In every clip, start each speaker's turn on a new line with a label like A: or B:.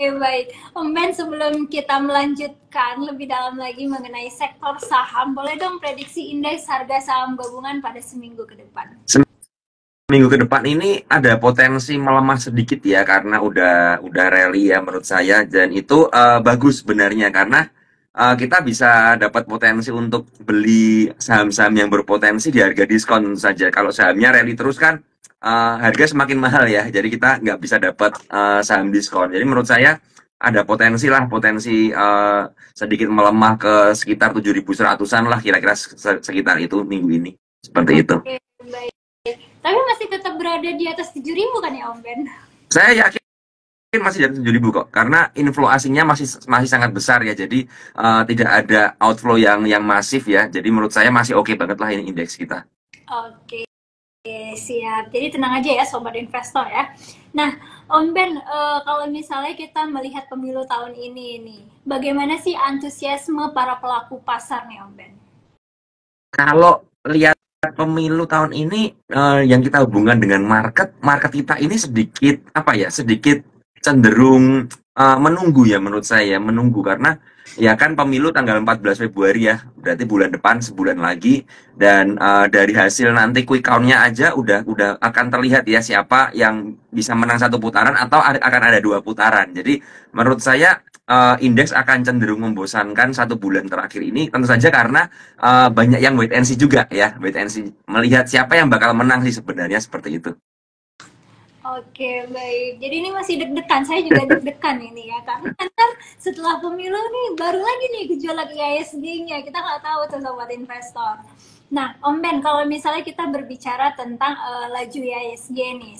A: baik. Om Ben, sebelum kita melanjutkan lebih dalam lagi mengenai sektor saham, boleh dong prediksi indeks harga saham gabungan pada seminggu ke depan?
B: Minggu ke depan ini ada potensi melemah sedikit ya karena udah rally ya menurut saya dan itu bagus sebenarnya karena kita bisa dapat potensi untuk beli saham-saham yang berpotensi di harga diskon saja. Kalau sahamnya rally terus kan harga semakin mahal ya, jadi kita nggak bisa dapat saham diskon. Jadi menurut saya ada potensi sedikit melemah ke sekitar 7.100-an lah kira-kira sekitar itu minggu ini seperti itu.
A: Oke, baik. Tapi masih tetap berada di atas 7.000 kan ya Om Ben?
B: Saya yakin masih di atas 7.000 kok, karena inflow asingnya masih masih sangat besar ya, jadi tidak ada outflow yang masif ya, jadi menurut saya masih oke banget lah ini indeks kita.
A: Oke, siap. Jadi tenang aja ya sobat investor ya. Nah, Om Ben, kalau misalnya kita melihat pemilu tahun ini nih, bagaimana sih antusiasme para pelaku pasar nih Om Ben?
B: Kalau lihat pemilu tahun ini yang kita hubungkan dengan market kita ini sedikit apa ya, sedikit cenderung menunggu ya menurut saya, menunggu karena ya kan pemilu tanggal 14 Februari ya, berarti bulan depan sebulan lagi dan dari hasil nanti quick count-nya aja udah akan terlihat ya siapa yang bisa menang satu putaran atau akan ada dua putaran. Jadi menurut saya indeks akan cenderung membosankan satu bulan terakhir ini tentu saja karena banyak yang wait and see juga ya, wait and see melihat siapa yang bakal menang sih sebenarnya seperti itu.
A: Oke, baik. Jadi ini masih deg-degan. Saya juga deg-degan ini ya. Karena kan setelah pemilu nih, baru lagi nih gejolak IHSG-nya. Kita nggak tahu tuh sobat investor. Nah, Om Ben, kalau misalnya kita berbicara tentang laju IHSG nih,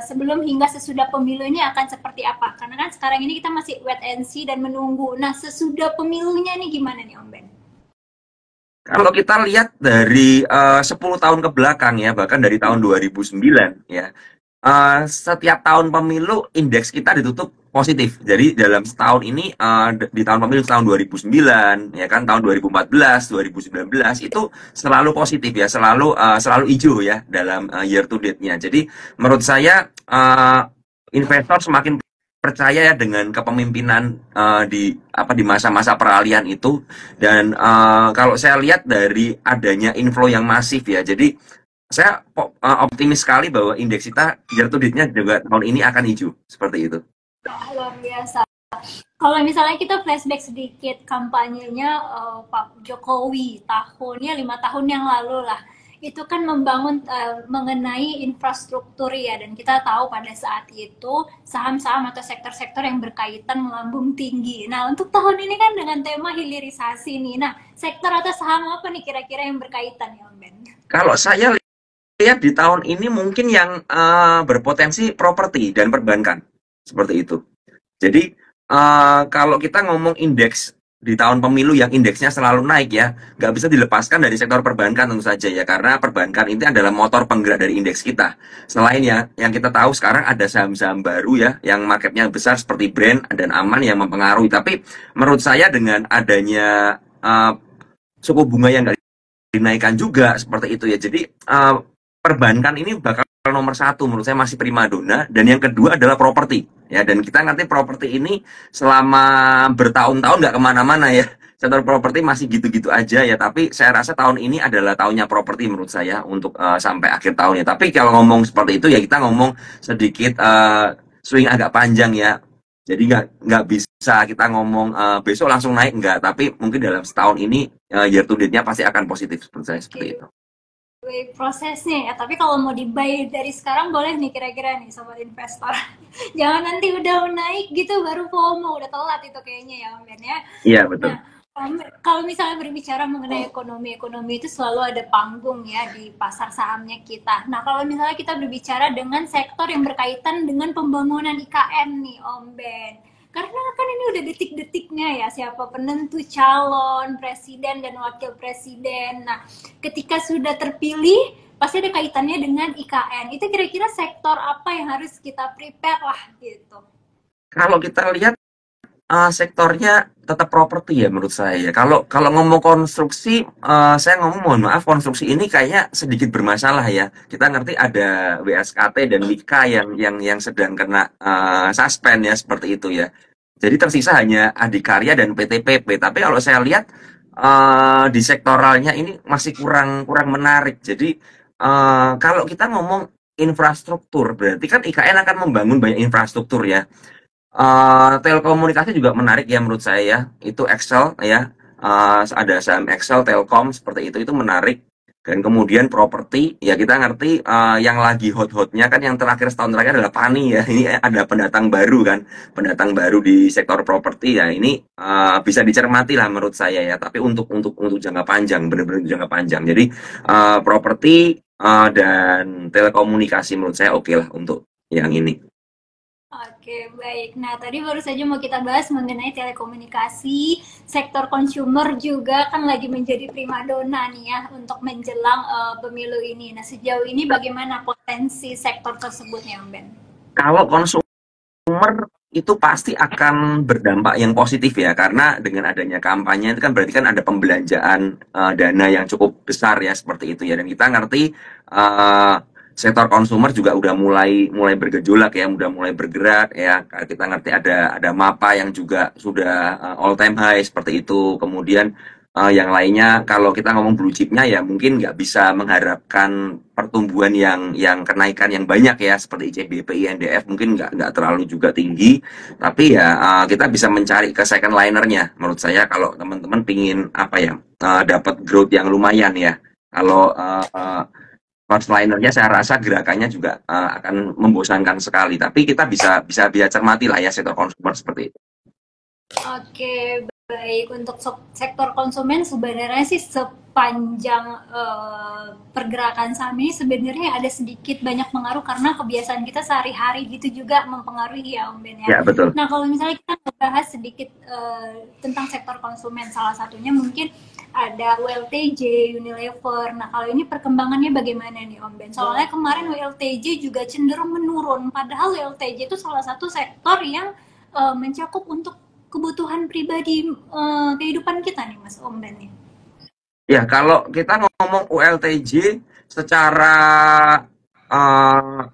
A: sebelum hingga sesudah pemilu ini akan seperti apa? Karena kan sekarang ini kita masih wait and see dan menunggu. Nah, sesudah pemilunya nih gimana nih Om Ben?
B: Kalau kita lihat dari 10 tahun ke belakang ya, bahkan dari tahun 2009 ya, setiap tahun pemilu indeks kita ditutup positif. Jadi dalam setahun ini di tahun pemilu tahun 2009 ya kan tahun 2014, 2019 itu selalu positif ya, selalu hijau ya dalam year to date-nya. Jadi menurut saya investor semakin percaya ya dengan kepemimpinan di masa-masa peralihan itu dan kalau saya lihat dari adanya inflow yang masif ya. Jadi saya optimis sekali bahwa indeks kita year to date-nya juga tahun ini akan hijau seperti itu.
A: Luar biasa. Kalau misalnya kita flashback sedikit kampanyenya Pak Jokowi tahunnya 5 tahun yang lalu lah, itu kan membangun mengenai infrastruktur ya, dan kita tahu pada saat itu saham-saham atau sektor-sektor yang berkaitan melambung tinggi. Nah, untuk tahun ini kan dengan tema hilirisasi nih, nah sektor atau saham apa nih kira-kira yang berkaitan ya Om Ben?
B: Kalau saya lihat di tahun ini mungkin yang berpotensi properti dan perbankan seperti itu. Jadi kalau kita ngomong indeks di tahun pemilu yang indeksnya selalu naik ya, nggak bisa dilepaskan dari sektor perbankan tentu saja ya, karena perbankan ini adalah motor penggerak dari indeks kita. Selain ya, yang kita tahu sekarang ada saham-saham baru ya, yang marketnya besar seperti Brand dan Aman yang mempengaruhi. Tapi menurut saya dengan adanya suku bunga yang nggak dinaikkan juga seperti itu ya, jadi perbankan ini bakal nomor satu menurut saya masih primadona dan yang kedua adalah properti ya dan kita ngerti properti ini selama bertahun-tahun nggak kemana-mana ya sektor properti masih gitu-gitu aja ya tapi saya rasa tahun ini adalah tahunnya properti menurut saya untuk sampai akhir tahun ya tapi kalau ngomong seperti itu ya kita ngomong sedikit swing agak panjang ya jadi nggak bisa kita ngomong besok langsung naik nggak tapi mungkin dalam setahun ini year to date-nya pasti akan positif menurut saya seperti itu.
A: Prosesnya ya, tapi kalau mau di-buy dari sekarang boleh nih kira-kira nih sobat investor. Jangan nanti udah naik gitu baru FOMO, udah telat itu kayaknya ya Om Ben ya.
B: Iya betul.
A: Nah, kalau misalnya berbicara mengenai ekonomi itu selalu ada panggung ya di pasar sahamnya kita. Nah, kalau misalnya kita berbicara dengan sektor yang berkaitan dengan pembangunan IKN nih Om Ben. Karena kan ini udah detik-detiknya ya, siapa penentu calon presiden dan wakil presiden. Nah, ketika sudah terpilih, pasti ada kaitannya dengan IKN. Itu kira-kira sektor apa yang harus kita prepare lah gitu.
B: Kalau kita lihat sektornya tetap properti ya menurut saya. Kalau kalau ngomong konstruksi, saya ngomong mohon maaf konstruksi ini kayaknya sedikit bermasalah ya. Kita ngerti ada WSKT dan Wika yang sedang kena suspend ya seperti itu ya. Jadi tersisa hanya Adikarya dan PTPP. Tapi kalau saya lihat di sektoralnya ini masih kurang kurang menarik. Jadi kalau kita ngomong infrastruktur, berarti kan IKN akan membangun banyak infrastruktur ya. Telekomunikasi juga menarik ya menurut saya ya. Itu Excel ya. Ada saham Excel, Telkom seperti itu menarik. Dan kemudian properti ya kita ngerti yang lagi hot-hotnya kan yang terakhir setahun terakhir adalah Pani ya. Ini ada pendatang baru kan, pendatang baru di sektor properti ya. Ini bisa dicermati lah menurut saya ya. Tapi untuk jangka panjang, benar-benar jangka panjang. Jadi properti dan telekomunikasi menurut saya oke lah untuk yang ini.
A: Oke, baik. Nah, tadi baru saja mau kita bahas mengenai telekomunikasi, sektor consumer juga kan lagi menjadi primadona nih ya untuk menjelang pemilu ini. Nah, sejauh ini bagaimana potensi sektor tersebut ya, Om Ben?
B: Kalau consumer itu pasti akan berdampak yang positif ya, karena dengan adanya kampanye itu kan berarti kan ada pembelanjaan dana yang cukup besar ya seperti itu ya, dan kita ngerti uh, sektor konsumer juga udah mulai mulai bergejolak ya, udah mulai bergerak ya. Kita ngerti ada MAPA yang juga sudah all time high seperti itu. Kemudian yang lainnya kalau kita ngomong blue chipnya ya mungkin nggak bisa mengharapkan pertumbuhan yang kenaikan yang banyak ya seperti ICBP, INDF mungkin nggak terlalu juga tinggi, tapi ya kita bisa mencari ke second linernya menurut saya kalau teman-teman pingin apa ya dapat growth yang lumayan ya. Kalau first linernya saya rasa gerakannya juga akan membosankan sekali, tapi kita bisa cermati lah ya sektor konsumer seperti itu.
A: Oke, baik. Untuk sektor konsumen sebenarnya sih sepanjang pergerakan saham ini sebenarnya ada sedikit banyak pengaruh karena kebiasaan kita sehari-hari gitu juga mempengaruhi ya Om Ben ya.
B: Ya betul.
A: Nah kalau misalnya kita membahas sedikit tentang sektor konsumen, salah satunya mungkin ada WLTJ, Unilever. Nah kalau ini perkembangannya bagaimana nih Om Ben? Soalnya kemarin WLTJ juga cenderung menurun, padahal WLTJ itu salah satu sektor yang mencakup untuk kebutuhan pribadi kehidupan kita nih Mas Om Ben.
B: Ya kalau kita ngomong ULTJ secara uh,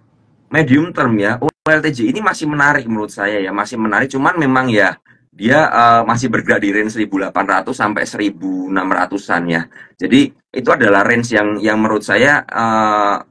B: medium term ya, ULTJ ini masih menarik menurut saya ya, masih menarik. Cuman memang ya dia masih bergerak di range 1.800 sampai 1.600-an ya. Jadi itu adalah range yang menurut saya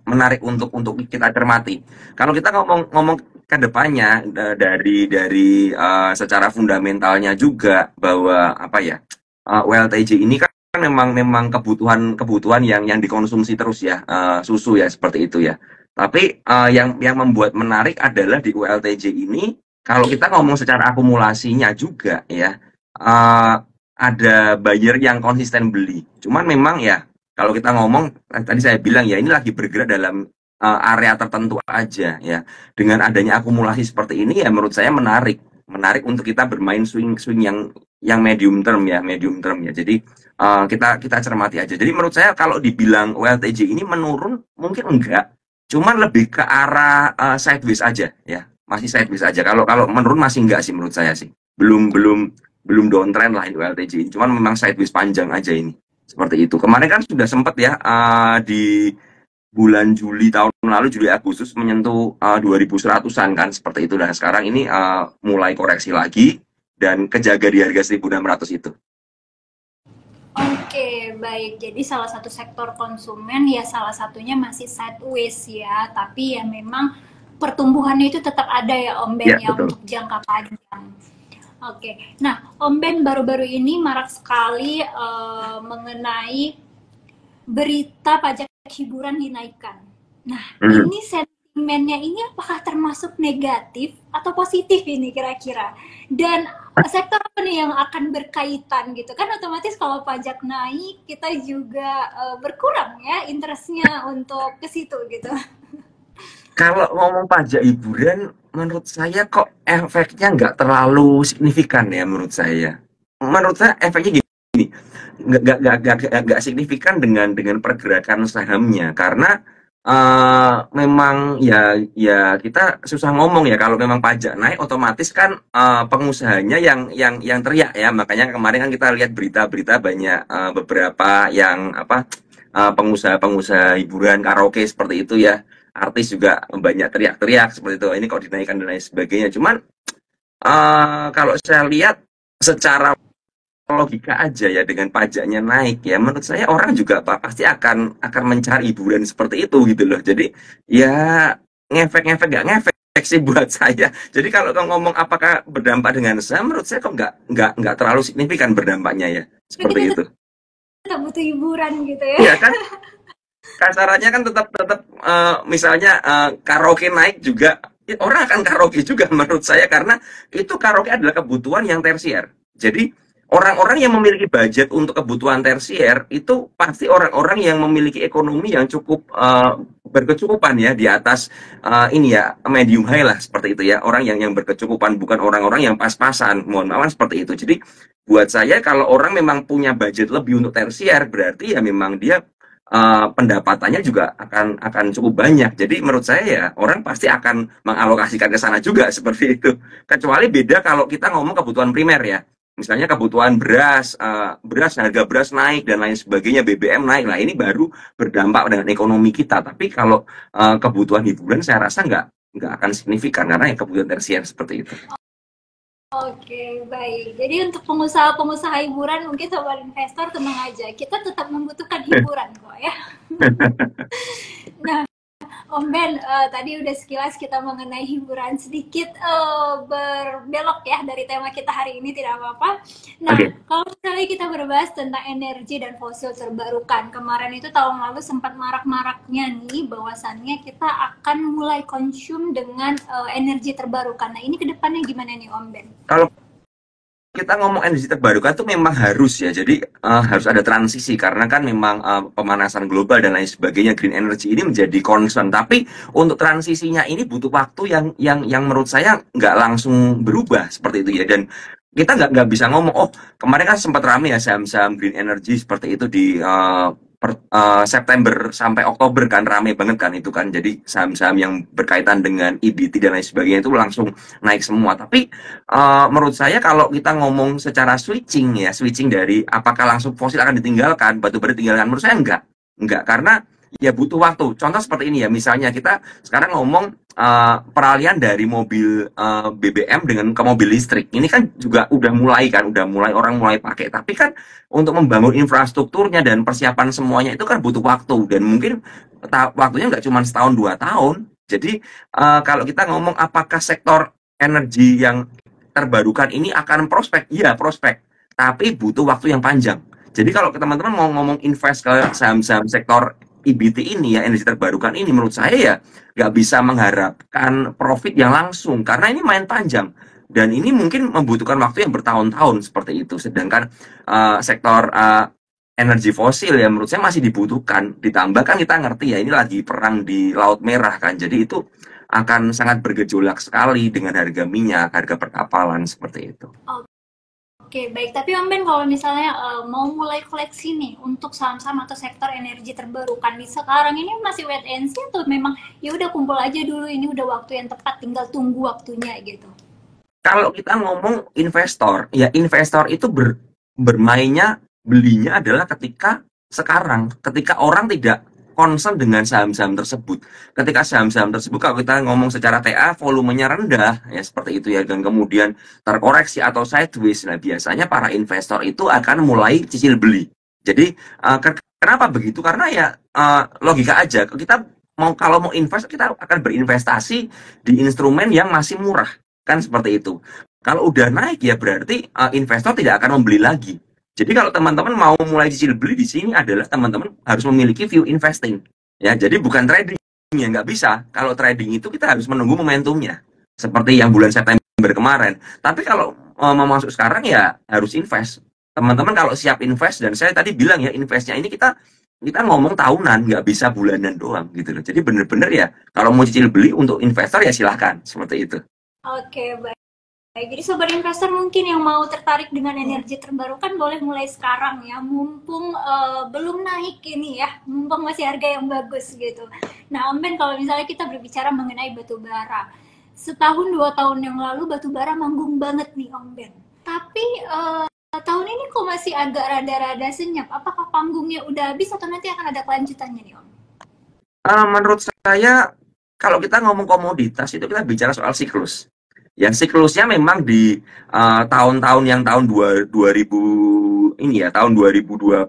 B: menarik untuk kita cermati. Kalau kita ngomong ke depannya dari secara fundamentalnya juga bahwa apa ya WLTJ ini kan memang kebutuhan yang dikonsumsi terus ya susu ya seperti itu ya. Tapi yang membuat menarik adalah di WLTJ ini kalau kita ngomong secara akumulasinya juga ya ada buyer yang konsisten beli. Cuman memang ya kalau kita ngomong tadi saya bilang ya ini lagi bergerak dalam area tertentu aja ya. Dengan adanya akumulasi seperti ini ya menurut saya menarik untuk kita bermain swing yang medium term ya. Jadi kita cermati aja. Jadi menurut saya kalau dibilang WLTJ ini menurun mungkin enggak, cuman lebih ke arah sideways aja ya, masih sideways aja. Kalau menurun masih enggak sih menurut saya sih. Belum downtrend lah WLTJ ini, cuman memang sideways panjang aja ini. Seperti itu. Kemarin kan sudah sempat ya di bulan Juli tahun lalu, Juli Agustus menyentuh 2.100-an kan seperti itu, dan sekarang ini mulai koreksi lagi dan kejaga di harga 1.600 itu.
A: Oke, baik. Jadi salah satu sektor konsumen ya salah satunya masih sideways ya, tapi ya memang pertumbuhannya itu tetap ada ya Om Ben ya untuk jangka panjang. Oke, nah Om Ben baru-baru ini marak sekali mengenai berita pajak hiburan dinaikkan. Nah, ini sentimennya ini apakah termasuk negatif atau positif ini kira-kira? Dan sektor apa nih yang akan berkaitan gitu? Kan otomatis kalau pajak naik, kita juga berkurang ya interestnya untuk ke situ gitu.
B: Kalau ngomong pajak hiburan, menurut saya kok efeknya nggak terlalu signifikan ya menurut saya. Menurut saya efeknya nggak signifikan dengan pergerakan sahamnya, karena memang ya kita susah ngomong ya kalau memang pajak naik otomatis kan pengusahanya yang teriak ya. Makanya kemarin kan kita lihat berita-berita banyak beberapa yang apa pengusaha-pengusaha hiburan karaoke seperti itu ya. Artis juga banyak teriak-teriak seperti itu. Ini kok dinaikkan dan lain sebagainya. Cuman kalau saya lihat secara logika aja ya dengan pajaknya naik ya menurut saya orang juga pasti akan mencari hiburan seperti itu gitu loh. Jadi ya ngefek-ngefek nggak ngefek sih buat saya. Jadi kalau kamu ngomong apakah berdampak dengan saya, menurut saya kok nggak terlalu signifikan berdampaknya ya
A: Tapi
B: seperti
A: kita
B: itu.
A: tetap butuh hiburan gitu ya.
B: Iya kan kasarannya kan tetap tetap misalnya karaoke naik juga ya, orang akan karaoke juga menurut saya karena itu karaoke adalah kebutuhan yang tersier. Jadi orang-orang yang memiliki budget untuk kebutuhan tersier itu pasti orang-orang yang memiliki ekonomi yang cukup berkecukupan ya di atas ini ya medium high lah seperti itu ya orang yang berkecukupan bukan orang-orang yang pas-pasan mohon maaf seperti itu. Jadi buat saya kalau orang memang punya budget lebih untuk tersier berarti ya memang dia pendapatannya juga akan cukup banyak. Jadi menurut saya ya orang pasti akan mengalokasikan ke sana juga seperti itu. Kecuali beda kalau kita ngomong kebutuhan primer ya. Misalnya kebutuhan beras, harga beras naik dan lain sebagainya, BBM naik. Nah ini baru berdampak dengan ekonomi kita. Tapi kalau kebutuhan hiburan saya rasa nggak akan signifikan karena yang kebutuhan tersier seperti itu.
A: Oke, baik. Jadi untuk pengusaha-pengusaha hiburan mungkin sobat investor tenang aja. Kita tetap membutuhkan hiburan kok ya. Nah, Om Ben, tadi udah sekilas kita mengenai hiburan sedikit berbelok ya dari tema kita hari ini tidak apa-apa. Nah,
B: Oke.
A: kalau misalnya kita berbahas tentang energi dan fosil terbarukan, kemarin itu tahun lalu sempat marak-maraknya nih bahwasannya kita akan mulai konsum dengan energi terbarukan. Nah, ini kedepannya gimana nih Om Ben?
B: Kalau kita ngomong energi terbarukan itu memang harus ya, jadi harus ada transisi karena kan memang pemanasan global dan lain sebagainya, green energy ini menjadi concern. Tapi untuk transisinya ini butuh waktu yang menurut saya nggak langsung berubah seperti itu ya. Dan kita nggak bisa ngomong, oh kemarin kan sempat rame ya saham-saham green energy seperti itu di September sampai Oktober kan rame banget kan itu kan. Jadi saham-saham yang berkaitan dengan EBT dan lain sebagainya itu langsung naik semua. Tapi menurut saya kalau kita ngomong secara switching ya, switching dari apakah langsung fosil akan ditinggalkan, batu bara ditinggalkan, menurut saya enggak karena ya butuh waktu. Contoh seperti ini ya, misalnya kita sekarang ngomong peralihan dari mobil BBM dengan ke mobil listrik. Ini kan juga udah mulai kan, udah mulai orang mulai pakai. Tapi kan untuk membangun infrastrukturnya dan persiapan semuanya itu kan butuh waktu dan mungkin waktunya nggak cuma setahun 2 tahun. Jadi kalau kita ngomong apakah sektor energi yang terbarukan ini akan prospek, iya prospek, tapi butuh waktu yang panjang. Jadi kalau teman-teman mau ngomong invest ke saham-saham sektor EBT ini ya energi terbarukan ini menurut saya ya nggak bisa mengharapkan profit yang langsung karena ini main panjang dan ini mungkin membutuhkan waktu yang bertahun-tahun seperti itu. Sedangkan sektor energi fosil ya menurut saya masih dibutuhkan. Ditambah kan kita ngerti ya ini lagi perang di Laut Merah kan, jadi itu akan sangat bergejolak sekali dengan harga minyak, harga perkapalan seperti itu.
A: Oke, baik. Tapi Om Ben, kalau misalnya mau mulai koleksi nih untuk saham-saham atau sektor energi terbarukan di sekarang ini masih wait and see atau memang ya udah kumpul aja dulu ini udah waktu yang tepat tinggal tunggu waktunya gitu.
B: Kalau kita ngomong investor, ya investor itu bermainnya belinya adalah ketika sekarang, ketika orang tidak concern dengan saham-saham tersebut. Ketika saham-saham tersebut kalau kita ngomong secara TA volumenya rendah ya seperti itu ya dan kemudian terkoreksi atau sideways, nah biasanya para investor itu akan mulai cicil beli. Jadi kenapa begitu? Karena ya logika aja kita kalau mau invest kita akan berinvestasi di instrumen yang masih murah kan seperti itu. Kalau udah naik ya berarti investor tidak akan membeli lagi. Jadi kalau teman-teman mau mulai cicil beli di sini adalah teman-teman harus memiliki view investing. Ya, jadi bukan trading ya nggak bisa. Kalau trading itu kita harus menunggu momentumnya. Seperti yang bulan September kemarin. Tapi kalau mau masuk sekarang ya harus invest. Teman-teman kalau siap invest dan saya tadi bilang ya investnya ini kita ngomong tahunan nggak bisa bulanan doang gitu loh. Jadi bener-bener ya kalau mau cicil beli untuk investor ya silahkan seperti itu.
A: Oke, baik. Jadi sobat investor mungkin yang mau tertarik dengan energi terbarukan boleh mulai sekarang ya, mumpung belum naik ini ya, mumpung masih harga yang bagus gitu. Nah, Om Ben, kalau misalnya kita berbicara mengenai batu bara, setahun 2 tahun yang lalu batu bara manggung banget nih Om Ben. Tapi tahun ini kok masih agak rada-rada senyap. Apakah panggungnya udah habis atau nanti akan ada kelanjutannya nih Om?
B: Menurut saya, kalau kita ngomong komoditas itu kita bicara soal siklus. Yang siklusnya memang di tahun-tahun yang tahun 2000 ini ya, tahun 2022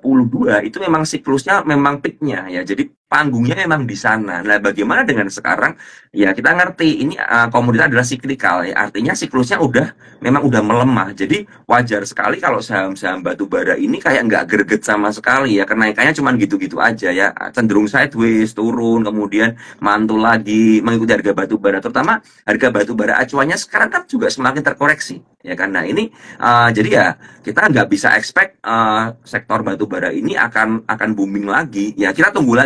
B: itu memang siklusnya memang peaknya ya. Jadi panggungnya memang di sana. Nah, bagaimana dengan sekarang? Ya kita ngerti ini komoditas adalah siklikal ya. Artinya siklusnya memang udah melemah. Jadi wajar sekali kalau saham-saham batu bara ini kayak nggak greget sama sekali ya. Kenaikannya cuma gitu-gitu aja ya. Cenderung sideways, turun, kemudian mantul lagi mengikuti harga batu bara. Terutama harga batu bara acuannya sekarang kan juga semakin terkoreksi ya karena ini jadi ya kita nggak bisa expect sektor batu bara ini akan booming lagi ya kita tunggu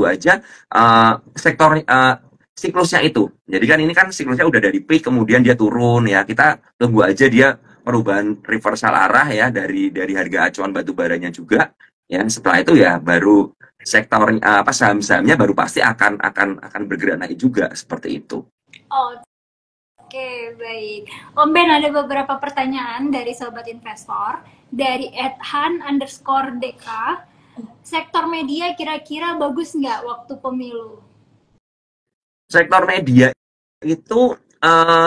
B: aja sektor siklusnya itu jadi kan ini kan siklusnya udah dari peak kemudian dia turun ya kita tunggu aja dia perubahan reversal arah ya dari harga acuan batu baranya juga ya setelah itu ya baru sektor saham-sahamnya baru pasti akan bergerak naik juga seperti itu.
A: Oh, oke, baik. Om Ben, ada beberapa pertanyaan dari sobat investor. Dari @han_dk. Sektor media kira-kira bagus nggak waktu pemilu?
B: Sektor media itu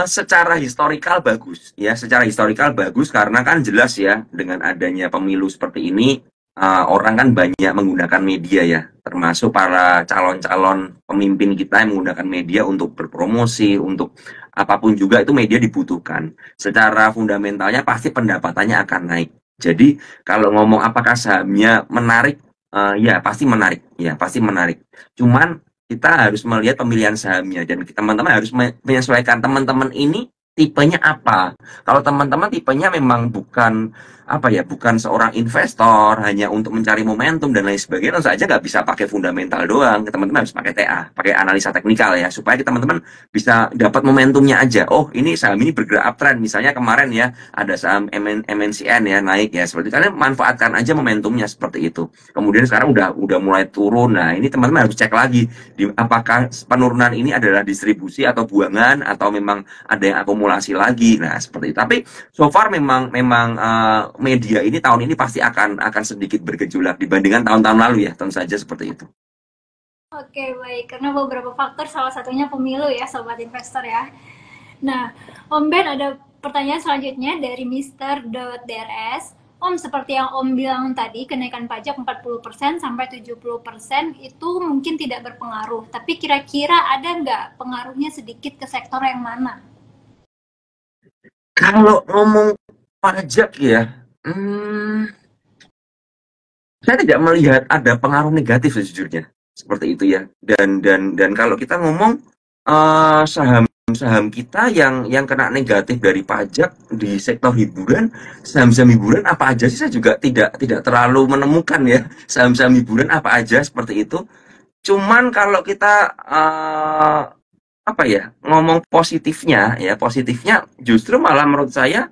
B: secara historikal bagus ya secara historikal bagus karena kan jelas ya dengan adanya pemilu seperti ini orang kan banyak menggunakan media ya termasuk para calon-calon pemimpin kita yang menggunakan media untuk berpromosi untuk apapun juga itu media dibutuhkan secara fundamentalnya pasti pendapatannya akan naik jadi kalau ngomong apakah sahamnya menarik ya pasti menarik cuman kita harus melihat pemilihan sahamnya dan teman-teman harus menyesuaikan teman-teman ini tipenya apa. Kalau teman-teman tipenya memang bukan seorang investor hanya untuk mencari momentum dan lain sebagainya, tentu saja nggak bisa pakai fundamental doang. Teman-teman harus pakai TA, pakai analisa teknikal ya, supaya teman-teman bisa dapat momentumnya aja. Oh, ini saham ini bergerak uptrend. Misalnya kemarin ya ada saham MNCN ya naik ya seperti itu. Kalian manfaatkan aja momentumnya seperti itu. Kemudian sekarang udah mulai turun. Nah, ini teman-teman harus cek lagi apakah penurunan ini adalah distribusi atau buangan atau memang ada yang akumulasi lagi. Nah, seperti itu. Tapi so far memang media ini tahun ini pasti akan sedikit bergejolak dibandingkan tahun-tahun lalu ya, tentu saja seperti itu.
A: Oke, baik. Karena beberapa faktor, salah satunya pemilu ya, sobat investor ya. Nah, Om Ben, ada pertanyaan selanjutnya dari Mr.DRS. Om, seperti yang Om bilang tadi, kenaikan pajak 40% sampai 70% itu mungkin tidak berpengaruh. Tapi kira-kira ada nggak pengaruhnya sedikit ke sektor yang mana?
B: Kalau ngomong pajak ya, saya tidak melihat ada pengaruh negatif sejujurnya seperti itu ya. Dan kalau kita ngomong saham-saham kita yang kena negatif dari pajak di sektor hiburan, saham-saham hiburan apa aja sih saya juga tidak terlalu menemukan ya saham-saham hiburan apa aja seperti itu. Cuman kalau kita ngomong positifnya justru malah menurut saya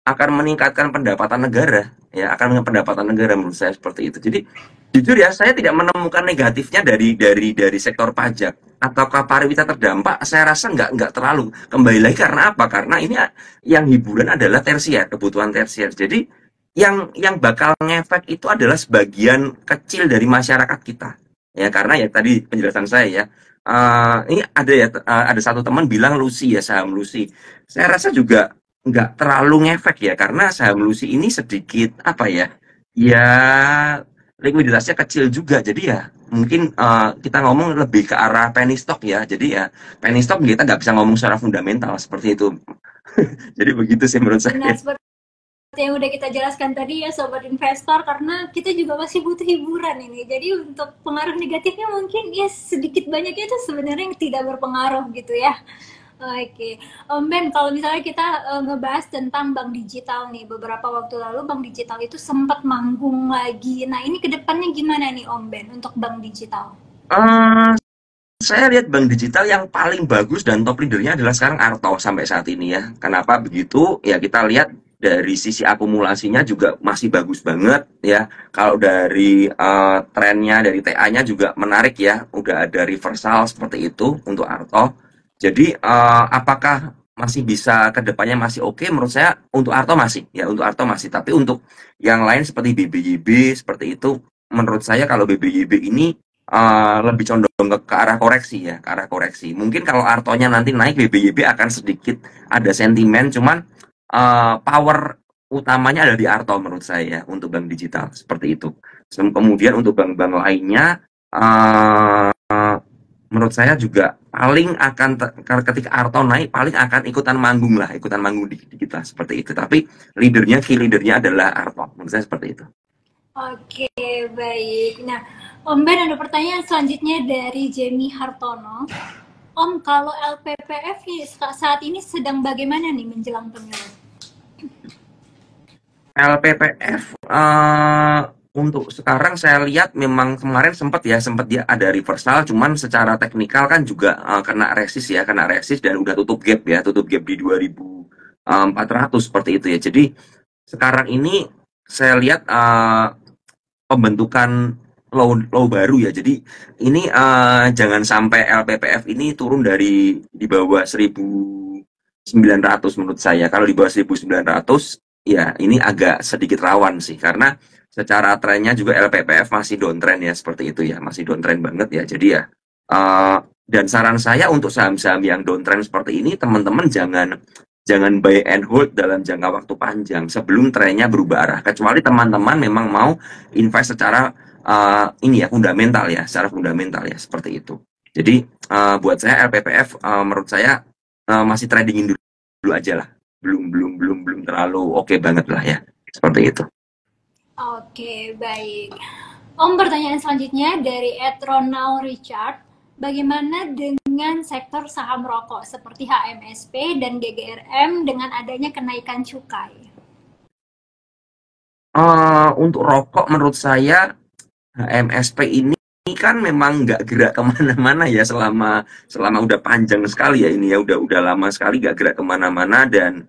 B: akan meningkatkan pendapatan negara ya akan meningkatkan pendapatan negara menurut saya seperti itu jadi jujur ya saya tidak menemukan negatifnya dari sektor pajak ataukah pariwisata terdampak saya rasa nggak terlalu kembali lagi karena apa karena ini yang hiburan adalah tersier kebutuhan tersier jadi yang bakal ngefek itu adalah sebagian kecil dari masyarakat kita ya karena ya tadi penjelasan saya ya ini ada satu teman bilang Lucy ya saham Lucy saya rasa juga nggak terlalu ngefek ya karena saham Lucy ini sedikit ya likuiditasnya kecil juga jadi ya mungkin kita ngomong lebih ke arah penny stock ya jadi ya penny stock kita nggak bisa ngomong secara fundamental seperti itu jadi begitu sih menurut saya.
A: Nah, seperti yang udah kita jelaskan tadi ya sobat investor karena kita juga masih butuh hiburan ini jadi untuk pengaruh negatifnya mungkin ya sedikit banyaknya itu sebenarnya yang tidak berpengaruh gitu ya. Oke, Om Ben, kalau misalnya kita ngebahas tentang bank digital nih, beberapa waktu lalu bank digital itu sempat manggung lagi. Nah, ini kedepannya gimana nih Om Ben untuk bank digital?
B: Saya lihat bank digital yang paling bagus dan top leadernya adalah sekarang Arto sampai saat ini ya. Kenapa begitu? Ya kita lihat dari sisi akumulasinya juga masih bagus banget ya. Kalau dari trennya dari TA-nya juga menarik ya, udah ada reversal seperti itu untuk Arto. Jadi apakah masih bisa ke depannya masih oke? Menurut saya untuk Arto masih ya, untuk Arto masih. Tapi untuk yang lain seperti BBYB seperti itu, menurut saya kalau BBYB ini lebih condong ke arah koreksi ya, ke arah koreksi. Mungkin kalau Artonya nanti naik, BBYB akan sedikit ada sentimen, cuman power utamanya ada di Arto menurut saya untuk bank digital seperti itu. Kemudian untuk bank-bank lainnya menurut saya juga paling akan ketika Arto naik paling akan ikutan manggung lah, ikutan manggung di kita seperti itu. Tapi key leadernya adalah Arto. Menurut saya seperti itu.
A: Oke, baik. Nah, Om Ben ada pertanyaan selanjutnya dari Jamie Hartono. Om, kalau LPPF saat ini sedang bagaimana nih menjelang pemilu?
B: LPPF untuk sekarang saya lihat memang kemarin sempat dia ada reversal, cuman secara teknikal kan juga kena resist dan udah tutup gap di 2400 seperti itu ya. Jadi sekarang ini saya lihat pembentukan low baru ya. Jadi ini jangan sampai LPPF ini turun dari di bawah 1900 menurut saya. Kalau di bawah 1900 ya ini agak sedikit rawan sih, karena secara trennya juga LPPF masih downtrend ya, seperti itu ya, masih downtrend banget ya. Jadi ya dan saran saya untuk saham-saham yang downtrend seperti ini, teman-teman jangan buy and hold dalam jangka waktu panjang sebelum trennya berubah arah, kecuali teman-teman memang mau invest secara ini ya fundamental ya, secara fundamental ya, seperti itu. Jadi buat saya LPPF menurut saya masih tradingin dulu aja lah, belum terlalu oke banget lah ya, seperti itu.
A: Oke, baik. Om, pertanyaan selanjutnya dari @Ronald Richard. Bagaimana dengan sektor saham rokok seperti HMSP dan GGRM dengan adanya kenaikan cukai?
B: Untuk rokok menurut saya HMSP ini kan memang nggak gerak kemana-mana ya, selama udah panjang sekali ya ini ya, udah lama sekali nggak gerak kemana-mana. Dan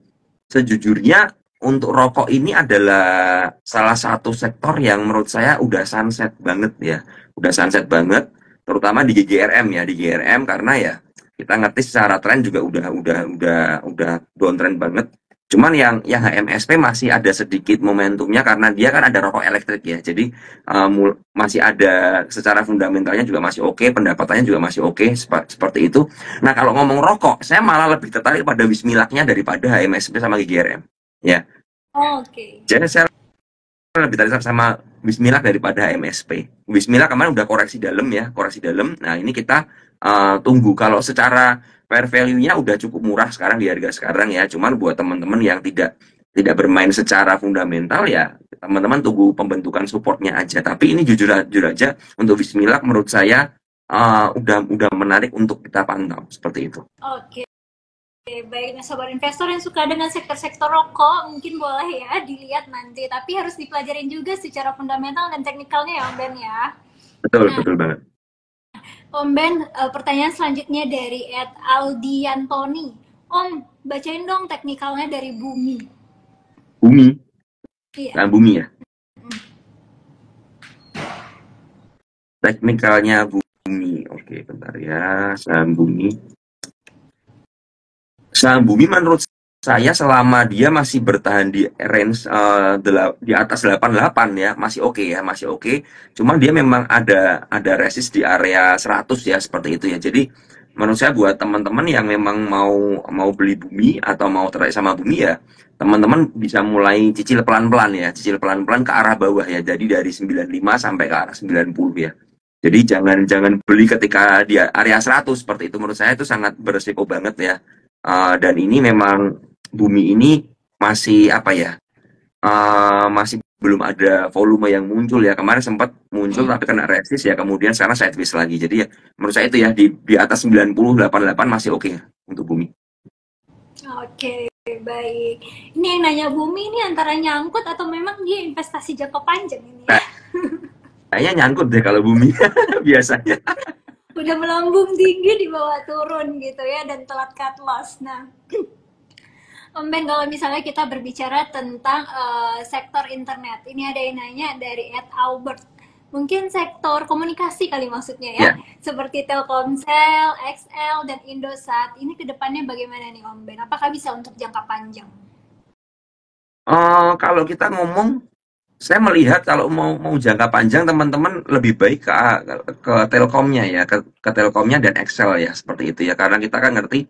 B: sejujurnya untuk rokok ini adalah salah satu sektor yang menurut saya udah sunset banget ya, udah sunset banget, terutama di GGRM ya, di GRM karena ya kita ngerti secara tren juga udah downtrend banget. Cuman yang HMSP masih ada sedikit momentumnya karena dia kan ada rokok elektrik ya. Jadi masih ada secara fundamentalnya juga masih oke, pendapatannya juga masih oke, seperti itu. Nah, kalau ngomong rokok, saya malah lebih tertarik pada Wismilaknya daripada HMSP sama GGRM. Ya.
A: Oke.
B: Jadi saya lebih tertarik sama Wismilak daripada HMSP. Wismilak kemarin udah koreksi dalam ya, koreksi dalam. Nah, ini kita tunggu. Kalau secara fair value-nya udah cukup murah sekarang di harga sekarang ya. Cuman buat teman-teman yang tidak bermain secara fundamental ya, teman-teman tunggu pembentukan supportnya aja. Tapi ini jujur aja untuk Wismilak menurut saya udah menarik untuk kita pantau seperti itu.
A: Oke. Baik, nah sobat investor yang suka dengan sektor-sektor rokok mungkin boleh ya dilihat nanti, tapi harus dipelajarin juga secara fundamental dan teknikalnya ya Om Ben ya.
B: Betul banget.
A: Om Ben, pertanyaan selanjutnya dari Aldi Antoni. Om, bacain dong teknikalnya dari Bumi.
B: Bumi?
A: Iya.
B: Nah, Bumi ya? Teknikalnya Bumi. Oke, bentar ya. Saham Bumi. Saham Bumi menurut saya selama dia masih bertahan di range di atas 88 ya, masih oke ya, masih oke. Cuma dia memang ada resist di area 100 ya, seperti itu ya. Jadi menurut saya buat teman-teman yang memang mau beli Bumi atau mau tertarik sama Bumi ya, teman-teman bisa mulai cicil pelan-pelan ya, cicil pelan-pelan ke arah bawah ya. Jadi dari 95 sampai ke arah 90 ya. Jadi jangan beli ketika di area 100 seperti itu, menurut saya itu sangat beresiko banget ya. Dan ini memang Bumi ini masih apa ya, masih belum ada volume yang muncul ya. Kemarin sempat muncul tapi kena resist ya, kemudian sekarang sideways lagi. Jadi ya menurut saya itu ya di atas 90, 88 masih oke untuk Bumi.
A: Oke, baik. Ini yang nanya Bumi ini antara nyangkut atau memang dia investasi jangka panjang ini ya?
B: Kayaknya nyangkut deh kalau Bumi biasanya.
A: Udah melambung tinggi di bawah turun gitu ya, dan telat cut loss. Nah, Om Ben, kalau misalnya kita berbicara tentang sektor internet, ini ada yang nanya dari Ed Albert. Mungkin sektor komunikasi kali maksudnya ya,
B: Ya.
A: seperti Telkomsel, XL, dan Indosat. Ini kedepannya bagaimana nih Om Ben? Apakah bisa untuk jangka panjang?
B: Kalau kita ngomong, saya melihat kalau mau mau jangka panjang teman-teman lebih baik ke Telkomnya ya, ke Telkomnya dan Excel ya seperti itu ya. Karena kita kan ngerti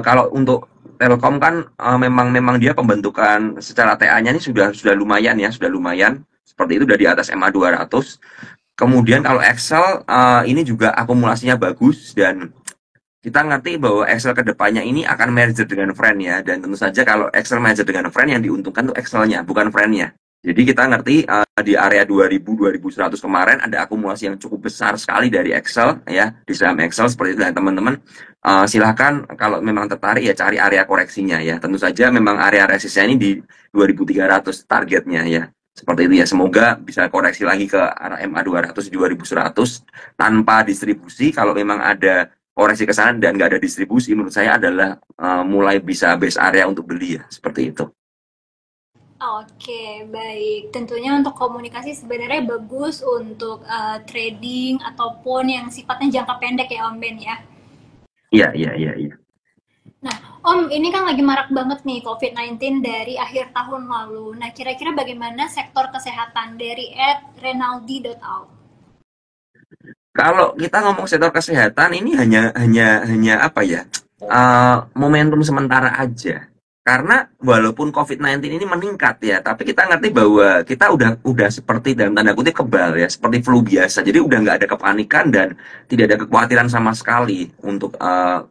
B: kalau untuk Telkom kan memang memang dia pembentukan secara TA-nya ini sudah lumayan ya, sudah lumayan. Seperti itu udah di atas MA 200. Kemudian kalau Excel ini juga akumulasinya bagus dan kita ngerti bahwa Excel kedepannya ini akan merger dengan Friend ya, dan tentu saja kalau Excel merger dengan Friend yang diuntungkan tuh Excelnya bukan Friend-nya. Jadi kita ngerti di area 2000-2100 kemarin ada akumulasi yang cukup besar sekali dari Excel ya, di saham Excel seperti itu. Dan teman-teman silahkan kalau memang tertarik ya cari area koreksinya ya. Tentu saja memang area resistnya ini di 2300 targetnya ya. Seperti itu ya, semoga bisa koreksi lagi ke arah MA 200 di 2100 tanpa distribusi. Kalau memang ada koreksi ke sana dan nggak ada distribusi, menurut saya adalah mulai bisa base area untuk beli ya, seperti itu.
A: Oke, baik. Tentunya untuk komunikasi sebenarnya bagus untuk trading ataupun yang sifatnya jangka pendek ya Om Ben ya.
B: Iya, iya, iya, iya.
A: Nah, Om, ini kan lagi marak banget nih COVID-19 dari akhir tahun lalu. Nah, kira-kira bagaimana sektor kesehatan dari @renaldi.out?
B: Kalau kita ngomong sektor kesehatan ini hanya apa ya? Momentum sementara aja. Karena walaupun COVID-19 ini meningkat ya, tapi kita ngerti bahwa kita udah seperti dalam tanda kutip kebal ya, seperti flu biasa. Jadi udah nggak ada kepanikan dan tidak ada kekhawatiran sama sekali untuk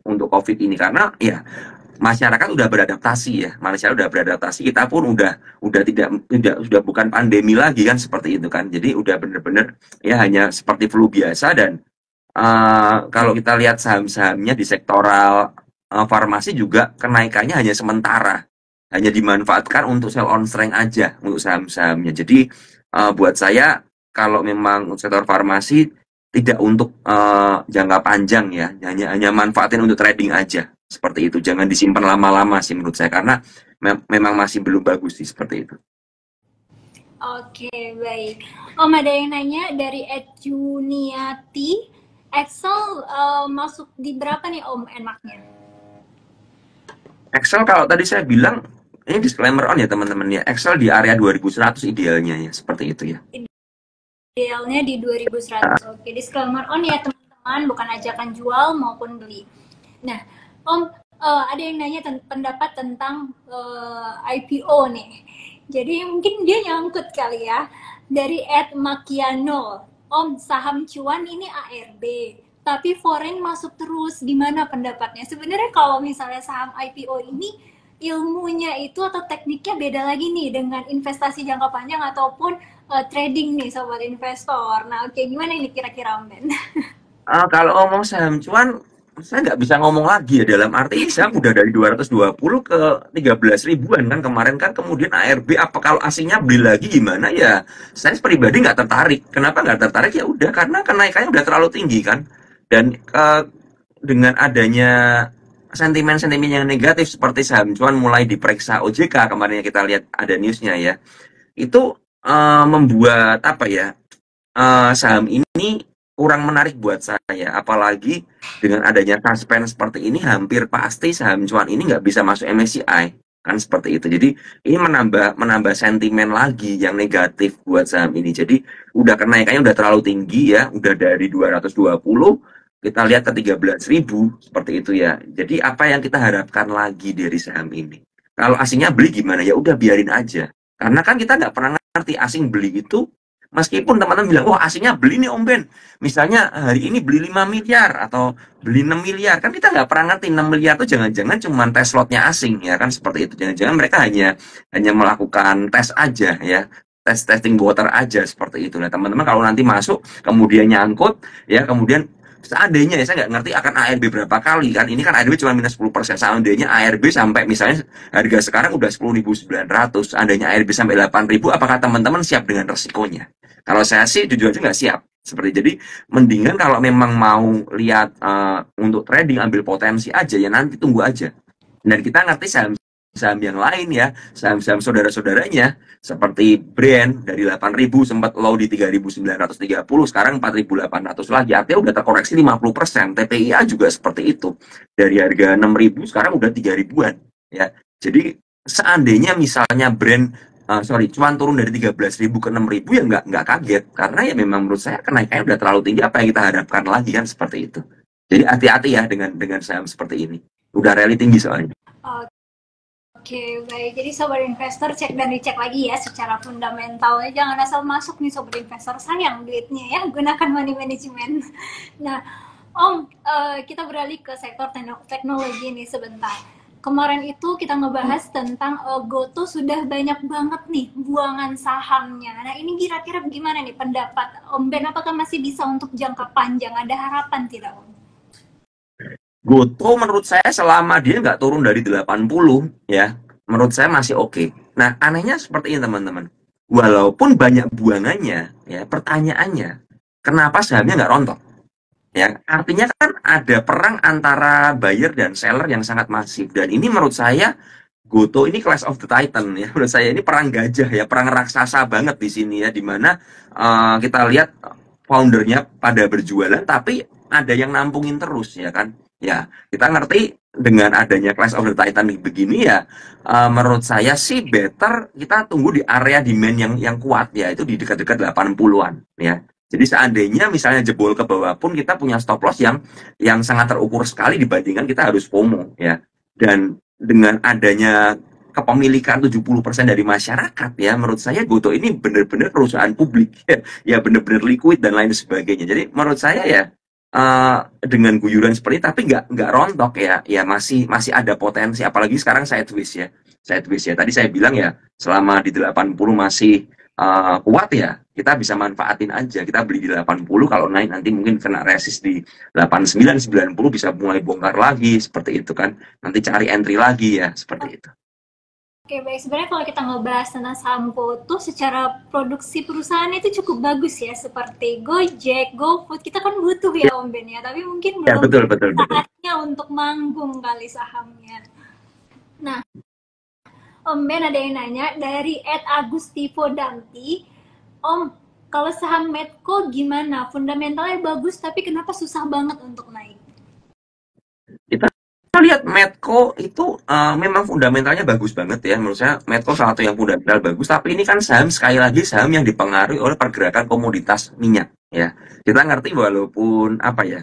B: COVID ini karena ya masyarakat udah beradaptasi ya, manusia udah beradaptasi, kita pun udah tidak sudah bukan pandemi lagi kan seperti itu kan. Jadi udah bener-bener ya hanya seperti flu biasa dan kalau kita lihat saham-sahamnya di sektoral farmasi juga kenaikannya hanya sementara, hanya dimanfaatkan untuk sell on strength aja untuk saham-sahamnya. Jadi buat saya kalau memang sektor farmasi tidak untuk jangka panjang ya, hanya manfaatin untuk trading aja seperti itu. Jangan disimpan lama-lama sih menurut saya karena memang masih belum bagus sih seperti itu.
A: Oke, baik. Om, ada yang nanya dari @juniati, Excel masuk di berapa nih Om enaknya?
B: Excel kalau tadi saya bilang ini disclaimer on ya teman-teman ya. Excel di area 2100 idealnya ya seperti itu ya.
A: Idealnya di 2100. Oke, disclaimer on ya teman-teman, bukan ajakan jual maupun beli. Nah, Om, ada yang nanya pendapat tentang IPO nih. Jadi mungkin dia nyangkut kali ya. Dari @makiano, Om, saham cuan ini ARB, tapi foreign masuk terus. Gimana pendapatnya? Sebenarnya kalau misalnya saham IPO ini ilmunya itu atau tekniknya beda lagi nih dengan investasi jangka panjang ataupun trading nih sobat investor. Nah, oke, gimana ini kira-kira Om Ben?
B: Kalau ngomong saham cuan, saya nggak bisa ngomong lagi ya dalam arti saham udah dari 220 ke 13 ribuan kan kemarin kan kemudian ARB apa kalau asingnya beli lagi gimana ya saya pribadi nggak tertarik. Kenapa nggak tertarik? Ya udah karena kenaikannya udah terlalu tinggi kan dan dengan adanya sentimen-sentimen yang negatif seperti saham cuan mulai diperiksa OJK kemarin yang kita lihat ada newsnya ya itu membuat apa ya saham ini kurang menarik buat saya. Apalagi dengan adanya suspense seperti ini, hampir pasti saham cuan ini nggak bisa masuk MSCI. Kan seperti itu. Jadi ini menambah sentimen lagi yang negatif buat saham ini. Jadi udah kenaikannya udah terlalu tinggi ya, udah dari 220 kita lihat ke 13.000 seperti itu ya. Jadi apa yang kita harapkan lagi dari saham ini? Kalau asingnya beli gimana? Ya udah biarin aja. Karena kan kita nggak pernah ngerti asing beli itu. Meskipun teman-teman bilang, wah asingnya beli nih Om Ben. Misalnya hari ini beli 5 miliar atau beli 6 miliar. Kan kita nggak pernah ngerti 6 miliar itu jangan-jangan cuma tes slotnya asing ya kan seperti itu. Jangan-jangan mereka hanya melakukan tes aja ya. Testing water aja seperti itu. Nah teman-teman kalau nanti masuk kemudian nyangkut ya kemudian seandainya ya saya nggak ngerti akan ARB berapa kali kan ini kan ARB cuma minus 10% seandainya ARB sampai misalnya harga sekarang udah 10.900 seandainya ARB sampai 8.000 apakah teman-teman siap dengan resikonya kalau saya sih jujur aja nggak siap seperti jadi mendingan kalau memang mau lihat untuk trading ambil potensi aja ya nanti tunggu aja dan kita ngerti saham saham yang lain ya, saham-saham saudara-saudaranya seperti Brand dari 8.000 sempat low di 3.930, sekarang 4.800 lagi, artinya udah terkoreksi 50%. TPIA juga seperti itu, dari harga 6.000 sekarang udah 3 ribuan ya. Jadi seandainya misalnya Brand cuman turun dari 13.000 ke 6.000 ya nggak kaget, karena ya memang menurut saya kenaikannya udah terlalu tinggi, apa yang kita harapkan lagi kan seperti itu. Jadi hati-hati ya dengan saham seperti ini, udah rally tinggi soalnya.
A: Oke, baik. Jadi sobat investor cek dan dicek lagi ya secara fundamentalnya. Jangan asal masuk nih sobat investor, sayang duitnya ya. Gunakan money management. Nah, Om, kita beralih ke sektor teknologi nih sebentar. Kemarin itu kita ngebahas tentang Goto sudah banyak banget nih buangan sahamnya. Nah, ini kira-kira gimana nih pendapat Om Ben? Apakah masih bisa untuk jangka panjang? Ada harapan tidak, Om?
B: Goto menurut saya selama dia nggak turun dari 80 ya, menurut saya masih oke. Nah, anehnya seperti ini teman-teman. Walaupun banyak buangannya, ya pertanyaannya, kenapa sahamnya nggak rontok? Ya, artinya kan ada perang antara buyer dan seller yang sangat masif. Dan ini menurut saya, Goto ini Clash of the Titan ya. Menurut saya ini perang gajah ya, perang raksasa banget di sini ya, dimana kita lihat foundernya pada berjualan, tapi ada yang nampungin terus ya kan. Ya, kita ngerti dengan adanya Clash of the Titan begini ya, menurut saya sih better kita tunggu di area demand yang kuat ya, itu di dekat-dekat 80-an ya. Jadi seandainya misalnya jebol ke bawah pun kita punya stop loss yang sangat terukur sekali dibandingkan kita harus FOMO ya. Dan dengan adanya kepemilikan 70% dari masyarakat ya, menurut saya Goto ini benar-benar perusahaan publik ya, ya benar-benar liquid dan lain sebagainya. Jadi menurut saya ya dengan guyuran seperti tapi nggak rontok ya, ya masih ada potensi, apalagi sekarang sideways ya tadi saya bilang ya, selama di 80 masih kuat ya, kita bisa manfaatin aja, kita beli di 80, kalau naik nanti mungkin kena resist di 89 90 bisa mulai bongkar lagi seperti itu kan, nanti cari entry lagi ya seperti itu.
A: Oke, baik. Sebenarnya kalau kita ngebahas tentang saham Goto, secara produksi perusahaan itu cukup bagus ya, seperti Gojek, GoFood. Kita kan butuh ya, Om Ben ya, tapi mungkin
B: Ya
A: belum
B: betul betul betul.
A: saatnya untuk manggung kali sahamnya. Nah, Om Ben ada yang nanya dari @Agustivo Danti, Om, kalau saham Medco gimana? Fundamentalnya bagus, tapi kenapa susah banget untuk naik?
B: Kita lihat Medco itu memang fundamentalnya bagus banget ya, menurut saya Medco salah satu yang fundamental bagus, tapi ini kan saham, sekali lagi saham yang dipengaruhi oleh pergerakan komoditas minyak ya. Kita ngerti walaupun apa ya,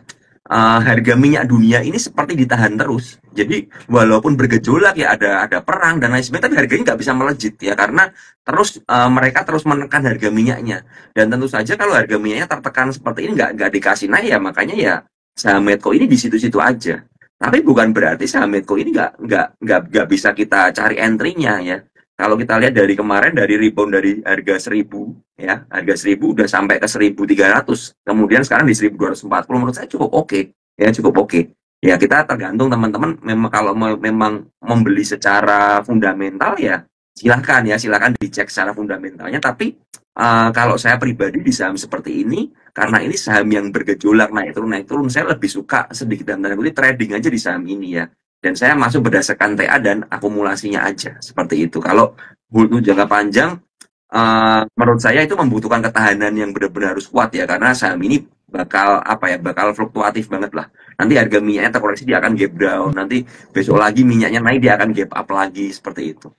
B: harga minyak dunia ini seperti ditahan terus, jadi walaupun bergejolak ya, ada perang dan lain sebagainya, tapi harganya nggak bisa melejit ya, karena terus mereka terus menekan harga minyaknya. Dan tentu saja kalau harga minyaknya tertekan seperti ini, nggak dikasih naik ya, makanya ya saham Medco ini di situ-situ aja. Tapi bukan berarti saham Medco ini nggak bisa kita cari entry-nya ya. Kalau kita lihat dari kemarin, dari rebound dari harga 1.000 ya, harga 1.000 udah sampai ke 1.300, kemudian sekarang di 1.240, menurut saya cukup oke ya, cukup oke. Ya kita tergantung teman-teman, memang kalau memang membeli secara fundamental ya silahkan dicek secara fundamentalnya, tapi kalau saya pribadi di saham seperti ini, karena ini saham yang bergejolak naik turun, saya lebih suka sedikit dalam tanda kutip trading aja di saham ini ya. Dan saya masuk berdasarkan TA dan akumulasinya aja seperti itu. Kalau hold jangka panjang, menurut saya itu membutuhkan ketahanan yang benar-benar harus kuat ya, karena saham ini bakal fluktuatif banget lah. Nanti harga minyaknya terkoreksi, dia akan gap down. Nanti besok lagi minyaknya naik, dia akan gap up lagi seperti itu.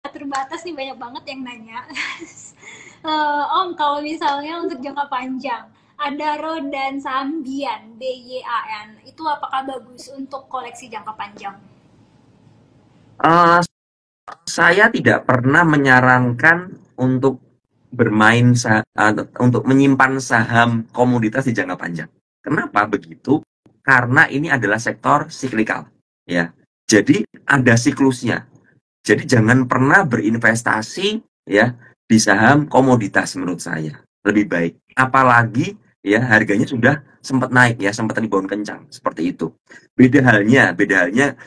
A: Terbatas nih, banyak banget yang nanya. Om, kalau misalnya untuk jangka panjang, Adaro dan saham Bian, BYAN, itu apakah bagus untuk koleksi jangka panjang?
B: Uh, saya tidak pernah menyarankan untuk untuk menyimpan saham komoditas di jangka panjang. Kenapa begitu? Karena ini adalah sektor siklikal, ya. Jadi ada siklusnya. Jadi jangan pernah berinvestasi ya di saham komoditas, menurut saya lebih baik. Apalagi ya harganya sudah sempat naik ya, sempat rebound kencang seperti itu. Beda halnya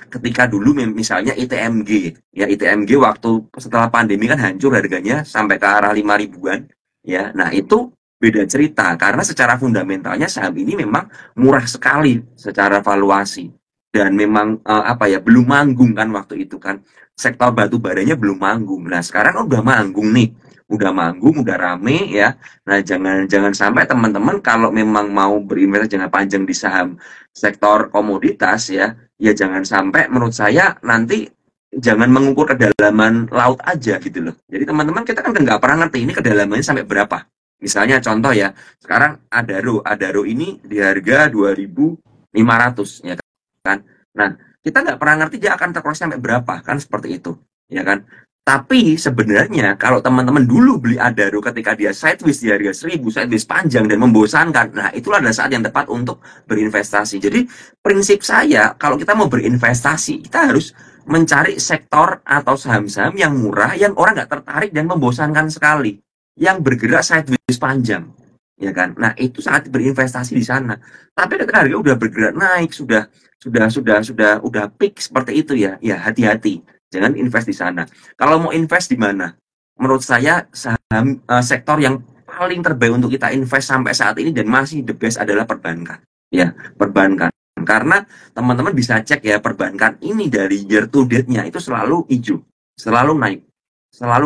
B: ketika dulu misalnya ITMG ya, ITMG waktu setelah pandemi kan hancur harganya sampai ke arah 5 ribuan ya. Nah, itu beda cerita karena secara fundamentalnya saham ini memang murah sekali secara valuasi dan memang apa ya belum manggung kan waktu itu kan sektor batu baranya belum manggung. Nah sekarang kan udah manggung nih, udah manggung, udah rame ya. Nah jangan jangan sampai teman-teman kalau memang mau berinvestasi jangka panjang di saham sektor komoditas ya, ya jangan sampai menurut saya nanti jangan mengukur kedalaman laut aja gitu loh. Jadi teman-teman kita kan nggak pernah ngerti ini kedalamannya sampai berapa. Misalnya contoh ya, sekarang Adaro ini di harga 2.500 ya kan. Nah, kita nggak pernah ngerti dia akan terkoreksi sampai berapa kan seperti itu, ya kan. Tapi sebenarnya kalau teman-teman dulu beli Adaro ketika dia sideways di harga 1.000, sideways panjang dan membosankan, nah itulah adalah saat yang tepat untuk berinvestasi. Jadi prinsip saya kalau kita mau berinvestasi, kita harus mencari sektor atau saham-saham yang murah, yang orang nggak tertarik dan membosankan sekali yang bergerak sideways panjang, ya kan? Nah, itu saat berinvestasi di sana. Tapi ketika harga udah bergerak naik, udah peak seperti itu ya, ya hati-hati. Jangan invest di sana. Kalau mau invest di mana? Menurut saya saham sektor yang paling terbaik untuk kita invest sampai saat ini dan masih the best adalah perbankan. Ya, perbankan. Karena teman-teman bisa cek ya perbankan ini dari year to date-nya itu selalu hijau, selalu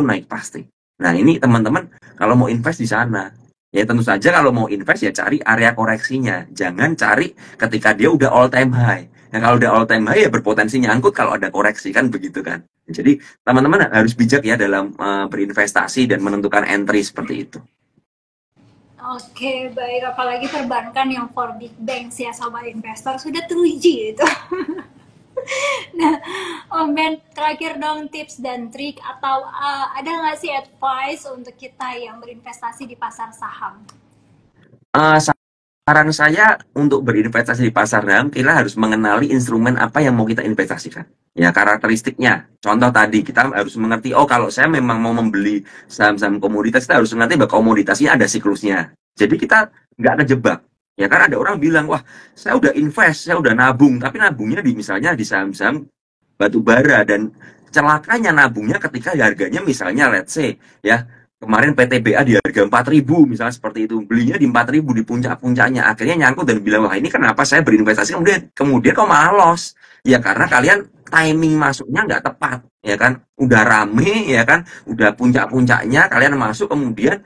B: naik pasti. Nah, ini teman-teman kalau mau invest di sana, ya tentu saja kalau mau invest ya cari area koreksinya. Jangan cari ketika dia udah all time high. Nah, kalau udah all time high ya berpotensi nyangkut kalau ada koreksi kan begitu kan. Jadi teman-teman harus bijak ya dalam berinvestasi dan menentukan entry seperti itu.
A: Oke, baik. Apalagi perbankan yang for big banks ya, sobat investor sudah teruji itu. Nah, Om Ben, terakhir dong tips dan trik atau ada nggak sih advice untuk kita yang berinvestasi di pasar saham?
B: Uh, Saran saya untuk berinvestasi di pasar saham, kita harus mengenali instrumen apa yang mau kita investasikan. Ya, karakteristiknya. Contoh tadi, kita harus mengerti, oh kalau saya memang mau membeli saham-saham komoditas, kita harus mengerti bahwa komoditasnya ada siklusnya. Jadi kita nggak kejebak. Ya kan ada orang bilang, wah saya udah invest, saya udah nabung, tapi nabungnya di misalnya di saham-saham batu bara dan celakanya nabungnya ketika harganya misalnya let's say ya kemarin PTBA di harga 4.000 misalnya seperti itu belinya di 4.000 di puncak-puncaknya akhirnya nyangkut dan bilang wah ini kenapa saya berinvestasi kemudian kok malah loss ya karena kalian timing masuknya nggak tepat ya kan udah rame ya kan udah puncak-puncaknya kalian masuk kemudian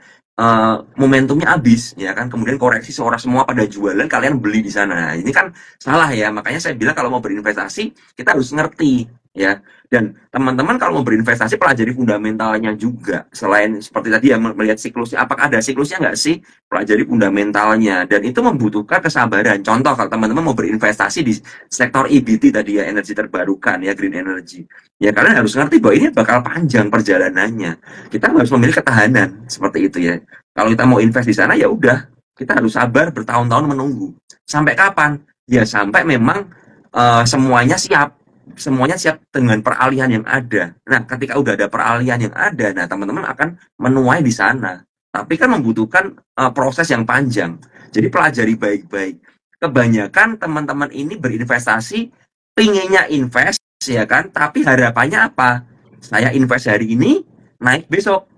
B: momentumnya habis ya kan kemudian koreksi seorang semua pada jualan kalian beli di sana nah, ini kan salah ya makanya saya bilang kalau mau berinvestasi kita harus ngerti ya dan teman-teman kalau mau berinvestasi pelajari fundamentalnya juga selain seperti tadi ya melihat siklusnya apakah ada siklusnya nggak sih pelajari fundamentalnya dan itu membutuhkan kesabaran contoh kalau teman-teman mau berinvestasi di sektor EBT tadi ya energi terbarukan ya green energy ya kalian harus ngerti bahwa ini bakal panjang perjalanannya kita harus memilih ketahanan seperti itu ya kalau kita mau invest di sana ya udah kita harus sabar bertahun-tahun menunggu sampai kapan ya sampai memang semuanya siap dengan peralihan yang ada. Nah, ketika udah ada peralihan yang ada, nah teman-teman akan menuai di sana. Tapi kan membutuhkan proses yang panjang. Jadi pelajari baik-baik. Kebanyakan teman-teman ini berinvestasi, pinginnya invest, ya kan? Tapi harapannya apa? Saya invest hari ini, naik besok.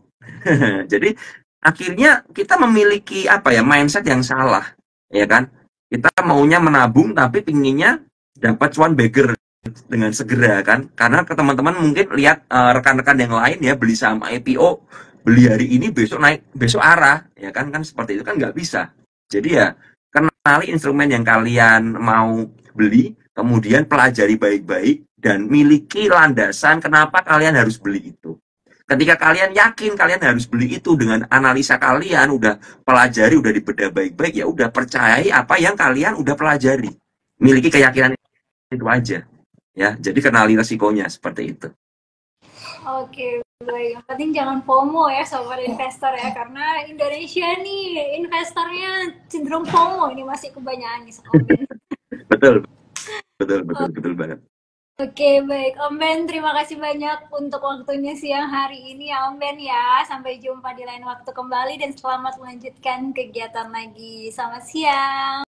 B: Jadi akhirnya kita memiliki apa ya mindset yang salah, ya kan? Kita maunya menabung tapi pinginnya dapat cuan beggar dengan segera kan karena ke teman-teman mungkin lihat rekan-rekan yang lain ya beli saham IPO beli hari ini besok naik besok arah ya kan kan seperti itu kan nggak bisa jadi ya kenali instrumen yang kalian mau beli kemudian pelajari baik-baik dan miliki landasan kenapa kalian harus beli itu ketika kalian yakin kalian harus beli itu dengan analisa kalian udah pelajari udah dibedah baik-baik ya udah percayai apa yang kalian udah pelajari miliki keyakinan itu aja ya jadi kenali resikonya seperti itu.
A: Oke, baik. Yang penting jangan FOMO ya sobat investor ya karena Indonesia nih investornya cenderung FOMO ini masih kebanyakan nih sobat.
B: betul betul banget.
A: Oke, baik. Om Ben, terima kasih banyak untuk waktunya siang hari ini ya Om Ben ya. Sampai jumpa di lain waktu kembali dan selamat melanjutkan kegiatan lagi. Selamat siang.